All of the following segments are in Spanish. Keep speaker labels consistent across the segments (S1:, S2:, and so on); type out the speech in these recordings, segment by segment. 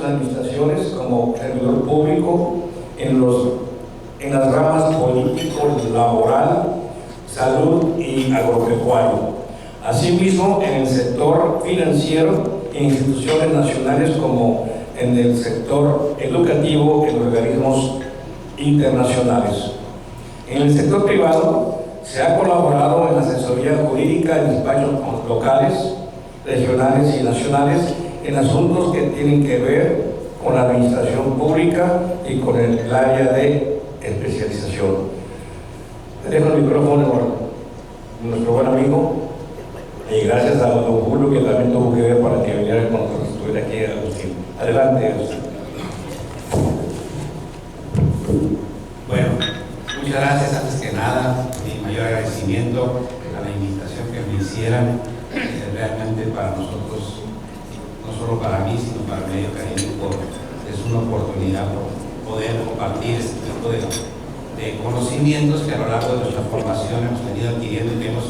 S1: en administraciones como servidor público, en las ramas político, laboral, salud y agropecuario. Asimismo, en el sector financiero, en instituciones nacionales como en el sector educativo, en organismos internacionales. En el sector privado se ha colaborado en la asesoría jurídica en despachos locales, regionales y nacionales en asuntos que tienen que ver con la administración pública y con el área de especialización. Le dejo el micrófono a nuestro buen amigo y gracias a don Julio que también tuvo que ver para que viniera con nosotros, estuviera aquí Agustín. Adelante, Agustín.
S2: Bueno, muchas gracias. Antes que nada, mi mayor agradecimiento a la invitación que me hicieran. Realmente para nosotros, no solo para mí, sino para el medio académico, es una oportunidad por poder compartir este tipo de conocimientos que a lo largo de nuestra formación hemos venido adquiriendo y que hemos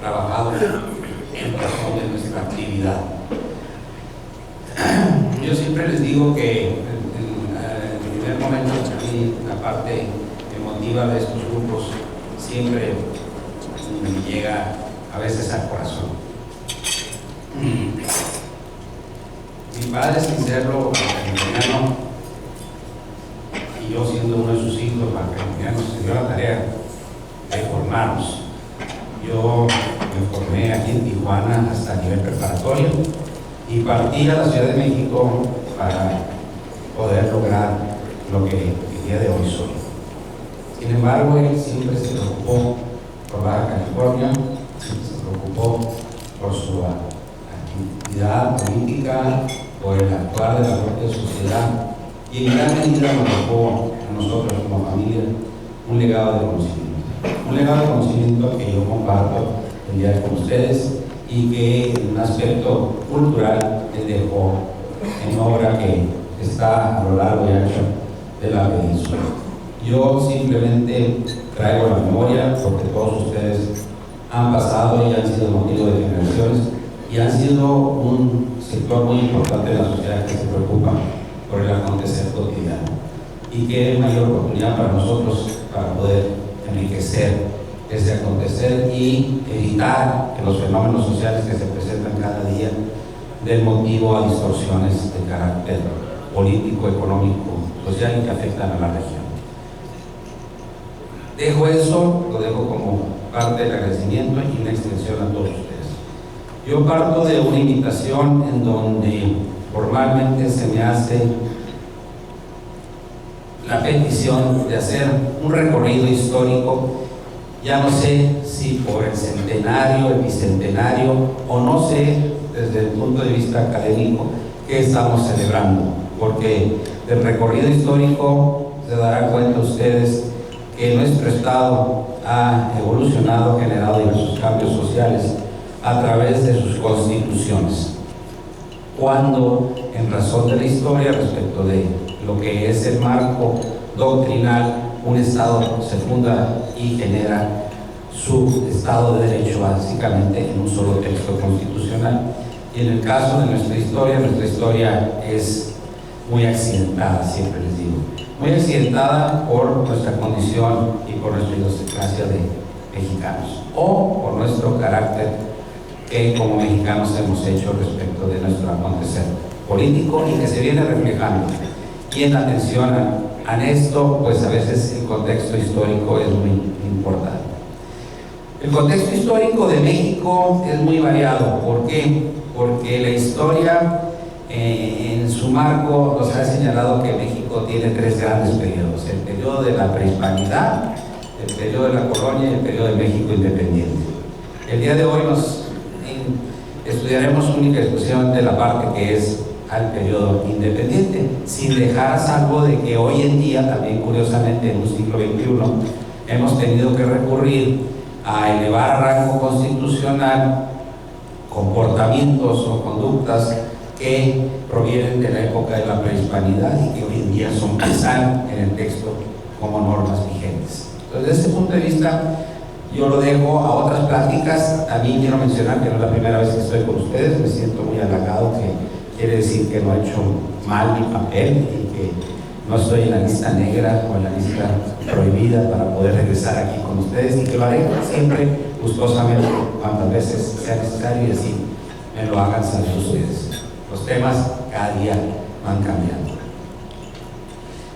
S2: trabajado en razón de nuestra actividad. Yo siempre les digo que en el primer momento, a mí la parte emotiva de estos grupos siempre me llega a veces al corazón. Mi padre, sin serlo macaleniano, y yo siendo uno de sus hijos macalenianos, se dio la tarea de formarnos. Yo me formé aquí en Tijuana hasta nivel preparatorio y partí a la Ciudad de México para poder lograr lo que el día de hoy soy. Sin embargo, él siempre se preocupó por Baja California, siempre se preocupó por su actividad política, por el actuar de la propia sociedad, y en gran medida nos dejó a nosotros como familia un legado de conocimiento que yo comparto el día con ustedes y que en un aspecto cultural él dejó en obra que está a lo largo y ancho de la península. Yo simplemente traigo la memoria porque todos ustedes han pasado y han sido motivo de generaciones y han sido un sector muy importante de la sociedad que se preocupa por el acontecer cotidiano. Y qué mayor oportunidad para nosotros para poder enriquecer ese acontecer y evitar que los fenómenos sociales que se presentan cada día den motivo a distorsiones de carácter político, económico, social y que afectan a la región. Dejo eso, lo dejo como parte del agradecimiento y una extensión a todos ustedes. Yo parto de una invitación en donde formalmente se me hace la petición de hacer un recorrido histórico, ya no sé si por el centenario, el bicentenario, o no sé desde el punto de vista académico qué estamos celebrando, porque del recorrido histórico se darán cuenta ustedes que nuestro Estado ha evolucionado, generado diversos cambios sociales a través de sus constituciones. Cuando, en razón de la historia respecto de lo que es el marco doctrinal, un Estado se funda y genera su Estado de Derecho básicamente en un solo texto constitucional. Y en el caso de nuestra historia es muy accidentada, siempre les digo. Muy accidentada por nuestra condición y por nuestra idiosincrasia de mexicanos, o por nuestro carácter que como mexicanos hemos hecho respecto de nuestro acontecer político y que se viene reflejando. Y en atención a esto, pues a veces el contexto histórico es muy importante. El contexto histórico de México es muy variado. ¿Por qué? Porque la historia en su marco nos ha señalado que México tiene tres grandes periodos: el periodo de la prehispanidad, el periodo de la colonia y el periodo de México independiente. El día de hoy estudiaremos única y exclusivamente la parte que es al periodo independiente, sin dejar a salvo de que hoy en día, también curiosamente en un siglo XXI, hemos tenido que recurrir a elevar a rango constitucional comportamientos o conductas que provienen de la época de la prehispanidad y que hoy en día están en el texto como normas vigentes. Entonces, desde ese punto de vista, yo lo dejo a otras pláticas. También quiero mencionar que no es la primera vez que estoy con ustedes, me siento muy halagado, que quiere decir que no he hecho mal mi papel y que no estoy en la lista negra o en la lista prohibida para poder regresar aquí con ustedes, y que lo haré siempre gustosamente cuantas veces sea necesario y así me lo hagan saber ustedes. Los temas cada día van cambiando.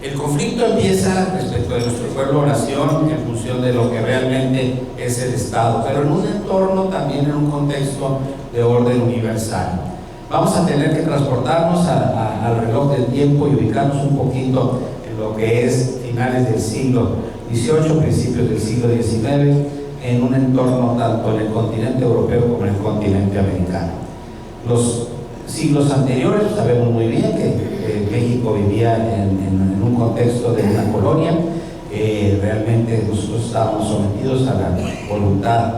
S2: El conflicto empieza respecto de nuestro pueblo o nación en función de lo que realmente es el Estado, pero en un entorno también, en un contexto de orden universal. Vamos a tener que transportarnos al reloj del tiempo y ubicarnos un poquito en lo que es finales del siglo XVIII, principios del siglo XIX, en un entorno tanto en el continente europeo como en el continente americano. Los siglos anteriores sabemos muy bien que México vivía en un contexto de una colonia. Realmente nosotros estábamos sometidos a la voluntad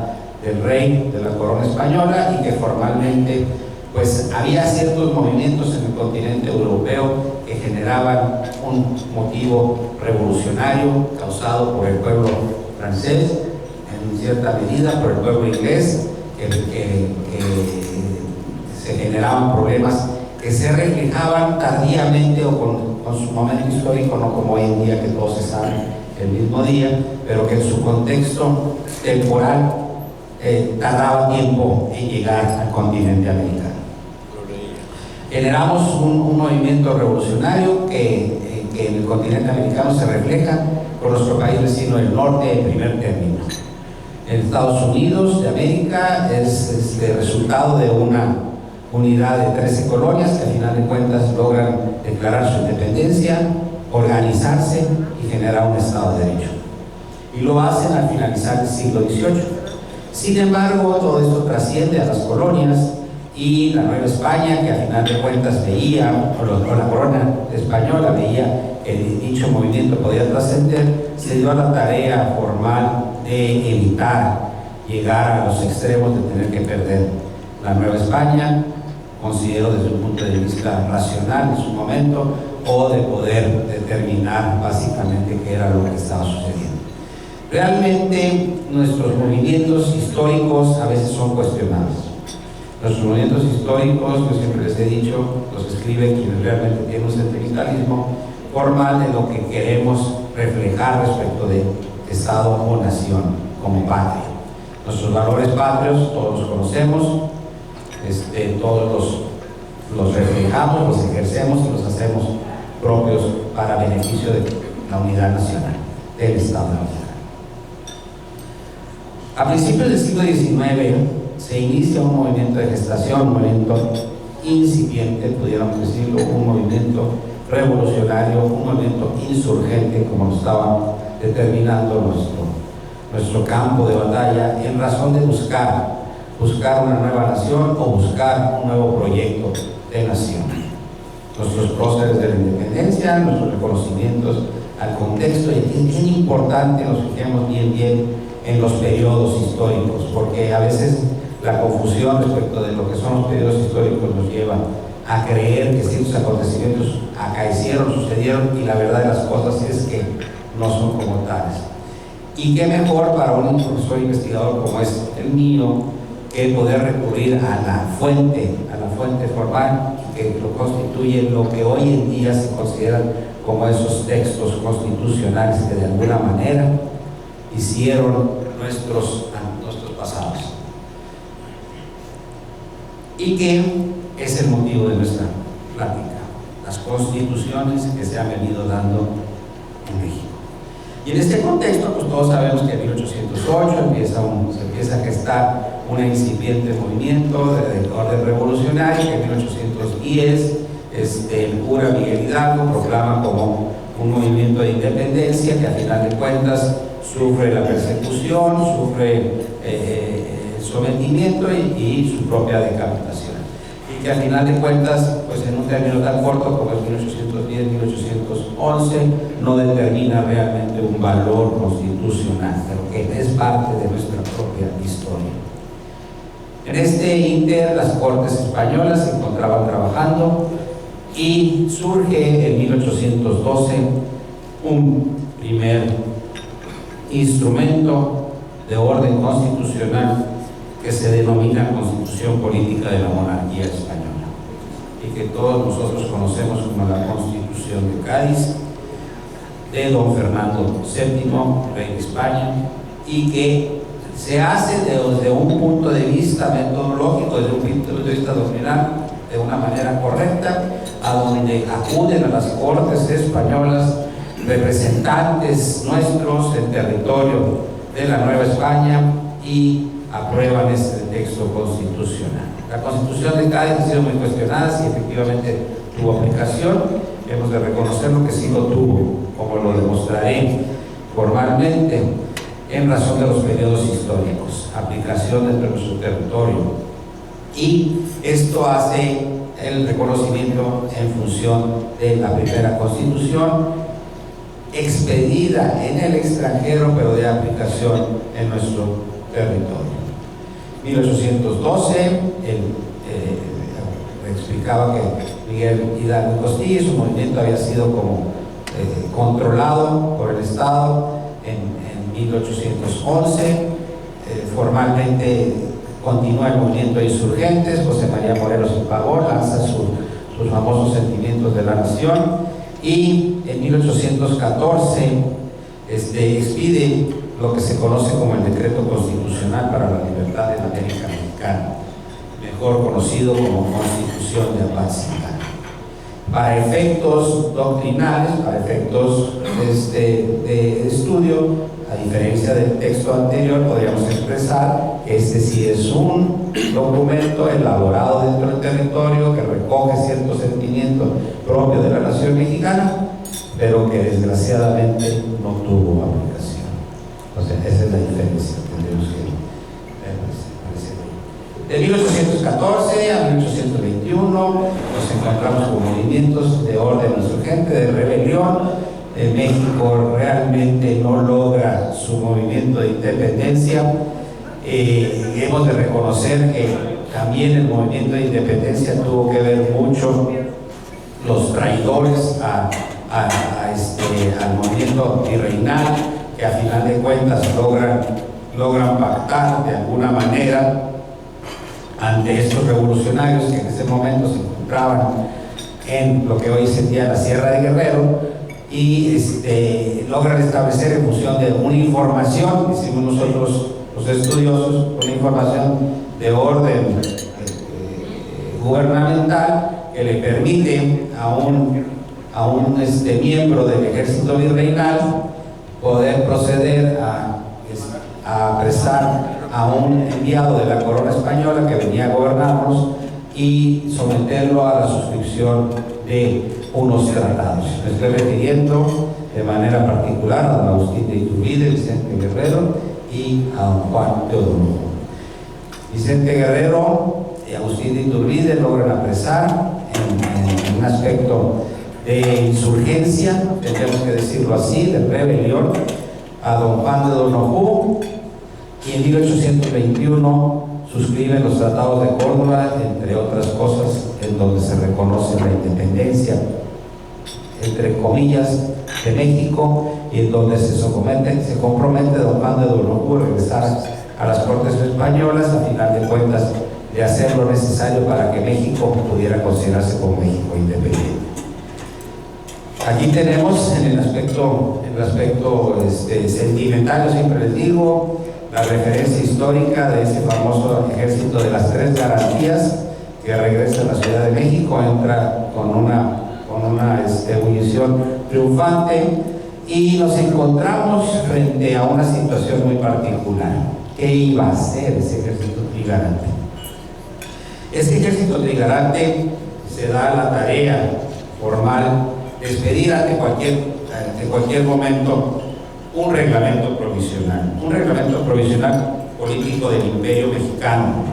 S2: del rey de la corona española, y que formalmente pues había ciertos movimientos en el continente europeo que generaban un motivo revolucionario causado por el pueblo francés, en cierta medida por el pueblo inglés, que se generaban problemas que se reflejaban tardíamente o con su momento histórico, no como hoy en día que todos se saben el mismo día, pero que en su contexto temporal tardaba tiempo en llegar al continente americano. Generamos un movimiento revolucionario que en el continente americano se refleja con nuestro país vecino del norte en primer término. En Estados Unidos de América es el resultado de una unidad de 13 colonias que al final de cuentas logran declarar su independencia, organizarse y generar un Estado de Derecho. Y lo hacen al finalizar el siglo XVIII. Sin embargo, todo esto trasciende a las colonias, y la Nueva España, que al final de cuentas veía, o la corona española veía que dicho movimiento podía trascender, se dio a la tarea formal de evitar llegar a los extremos de tener que perder la Nueva España, considero desde un punto de vista racional en su momento, o de poder determinar básicamente qué era lo que estaba sucediendo. Realmente nuestros movimientos históricos a veces son cuestionables. Nuestros movimientos históricos, yo siempre les he dicho, los escriben quienes realmente tienen un sentimentalismo formal de lo que queremos reflejar respecto de Estado o nación como patria. Nuestros valores patrios todos los conocemos, todos los reflejamos, los ejercemos y los hacemos propios para beneficio de la unidad nacional, del Estado nacional. A principios del siglo XIX se inicia un movimiento de gestación, un movimiento incipiente, pudiéramos decirlo, un movimiento revolucionario, un movimiento insurgente, como lo estaba determinando nuestro campo de batalla, en razón de buscar una nueva nación o buscar un nuevo proyecto de nación. Nuestros próceres de la independencia, nuestros reconocimientos al contexto, y es bien importante nos fijemos bien en los periodos históricos, porque a veces la confusión respecto de lo que son los periodos históricos nos lleva a creer que ciertos acontecimientos acaecieron, sucedieron, y la verdad de las cosas es que no son como tales. Y qué mejor para un profesor investigador como es el mío que poder recurrir a la fuente formal, que lo constituye lo que hoy en día se consideran como esos textos constitucionales que de alguna manera hicieron nuestros pasados, y que es el motivo de nuestra plática, las constituciones que se han venido dando en México. Y en este contexto, pues todos sabemos que en 1808 se empieza a gestar un incipiente movimiento de orden revolucionario, que en 1810 el cura Miguel Hidalgo proclama como un movimiento de independencia que al final de cuentas sufre la persecución, sufre el sometimiento y su propia decapitación. Y que al final de cuentas, pues en un término tan corto como es 1810-1811, no determina realmente un valor constitucional, pero que es parte de nuestra propia historia. En este ínter, las Cortes españolas se encontraban trabajando y surge en 1812 un primer instrumento de orden constitucional que se denomina Constitución Política de la Monarquía Española. y que todos nosotros conocemos como la Constitución de Cádiz, de don Fernando VII, rey de España, y que se hace desde un punto de vista metodológico, desde un punto de vista doctrinal, de una manera correcta, a donde acuden a las Cortes españolas representantes nuestros del territorio de la Nueva España y aprueban este texto constitucional. La Constitución de Cádiz ha sido muy cuestionada si efectivamente tuvo aplicación. Hemos de reconocer lo que sí lo tuvo, como lo demostraré formalmente en razón de los periodos históricos, aplicación dentro de nuestro territorio. Y esto hace el reconocimiento en función de la primera Constitución, expedida en el extranjero, pero de aplicación en nuestro territorio. 1812, explicaba que Miguel Hidalgo y Costilla, su movimiento había sido como controlado por el Estado en 1811. Formalmente continúa el movimiento de insurgentes. José María Morelos y Pavón lanza sus famosos sentimientos de la nación, y en 1814 expide lo que se conoce como el Decreto Constitucional para la Libertad en América Mexicana, mejor conocido como Constitución de Apatzingán. Para efectos doctrinales, para efectos de estudio, a diferencia del texto anterior, podríamos expresar que este sí es un documento elaborado dentro del territorio que recoge ciertos sentimientos propios de la nación mexicana, pero que desgraciadamente no tuvo aplicación. O sea, esa es la diferencia. Tendríamos que de 1814 a 1821 nos encontramos con movimientos de orden insurgente, de rebelión. México realmente no logra su movimiento de independencia. Hemos de reconocer que también el movimiento de independencia tuvo que ver mucho los traidores al movimiento virreinal, que a final de cuentas logran pactar de alguna manera ante estos revolucionarios que en ese momento se encontraban en lo que hoy sería la Sierra de Guerrero, y logran establecer en función de una información, decimos nosotros los estudiosos, una información de orden gubernamental que le permite a un miembro del ejército virreinal poder proceder a apresar a un enviado de la corona española que venía a gobernarnos y someterlo a la suscripción de unos tratados. Me estoy refiriendo de manera particular a don Agustín de Iturbide, Vicente Guerrero y a don Juan Teodoro. Vicente Guerrero y Agustín de Iturbide logran apresar en un aspecto de insurgencia, tenemos que decirlo así, de rebelión, a don Juan de Donojú, y en 1821 suscriben los tratados de Córdoba, entre otras cosas, en donde se reconoce la independencia, entre comillas, de México, y en donde se compromete don Juan de Donojú a regresar a las Cortes españolas, a final de cuentas, de hacer lo necesario para que México pudiera considerarse como México independiente. Aquí tenemos en el aspecto sentimental, yo siempre les digo, la referencia histórica de ese famoso ejército de las tres garantías que regresa a la Ciudad de México, entra con una ebullición triunfante, y nos encontramos frente a una situación muy particular. ¿Qué iba a hacer ese ejército trigarante? Ese ejército trigarante se da la tarea formal de expedir ante cualquier momento un reglamento provisional político del Imperio Mexicano,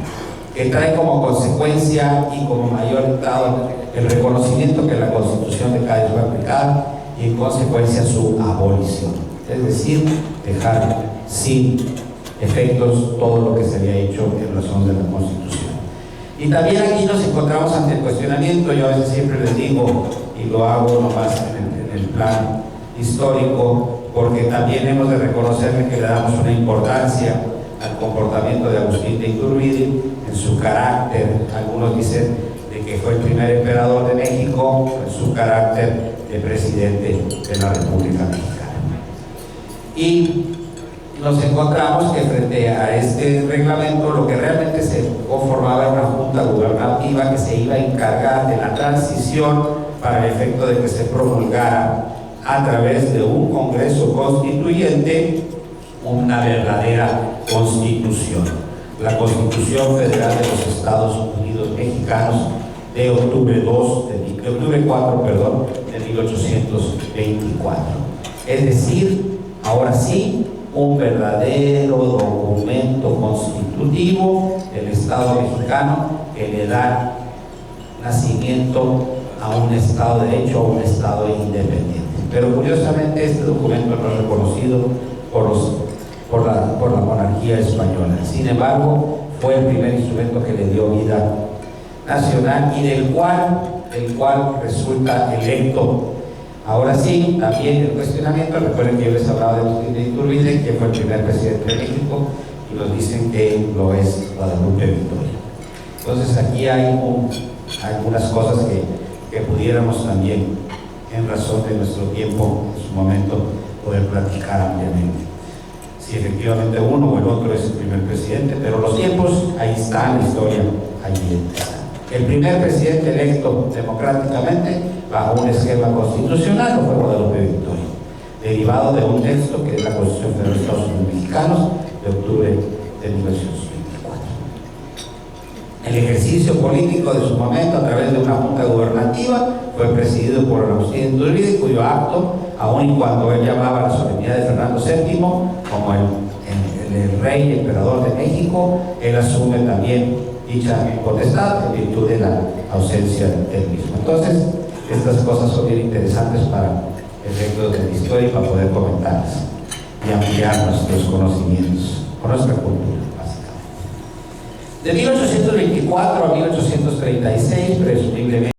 S2: que trae como consecuencia y como mayor dado el reconocimiento que la Constitución de Cádiz fue aplicada y en consecuencia su abolición, es decir, dejar sin efectos todo lo que se había hecho en razón de la Constitución. Y también aquí nos encontramos ante el cuestionamiento. Yo a veces siempre les digo, y lo hago nomás en el plan histórico, porque también hemos de reconocerle que le damos una importancia al comportamiento de Agustín de Iturbide en su carácter. Algunos dicen de que fue el primer emperador de México en su carácter de presidente de la República Mexicana. Y nos encontramos que frente a este reglamento lo que realmente se conformaba era una junta gubernativa que se iba a encargar de la transición para el efecto de que se promulgara a través de un Congreso Constituyente una verdadera constitución, la Constitución Federal de los Estados Unidos Mexicanos de octubre 4, de 1824. Es decir, ahora sí, un verdadero documento constitutivo del Estado mexicano que le da nacimiento a un Estado de derecho, a un Estado independiente. Pero curiosamente este documento no es reconocido por la monarquía española. Sin embargo, fue el primer instrumento que le dio vida nacional y del cual resulta electo. Ahora sí, también el cuestionamiento, recuerden que yo les hablaba de Iturbide, que fue el primer presidente de México, y nos dicen que lo es Guadalupe Victoria. Entonces aquí hay algunas cosas que pudiéramos también, en razón de nuestro tiempo, en su momento, poder platicar ampliamente. Si efectivamente uno o el otro es el primer presidente, pero los tiempos, ahí está la historia, ahí está. El primer presidente electo democráticamente bajo un esquema constitucional fue Guadalupe Victoria, derivado de un texto que es la Constitución Federal de los Estados Unidos Mexicanos de octubre de 1924. El ejercicio político de su momento a través de una junta gubernativa fue presidido por Agustín Iturbide, cuyo acto, aun y cuando él llamaba a la solemnidad de Fernando VII como el rey emperador de México, él asume también dicha potestad en virtud de la ausencia del mismo. Entonces, estas cosas son bien interesantes para efectos de la historia y para poder comentarlas y ampliar nuestros conocimientos o nuestra cultura, básicamente. De 1824 a 1836, presumiblemente,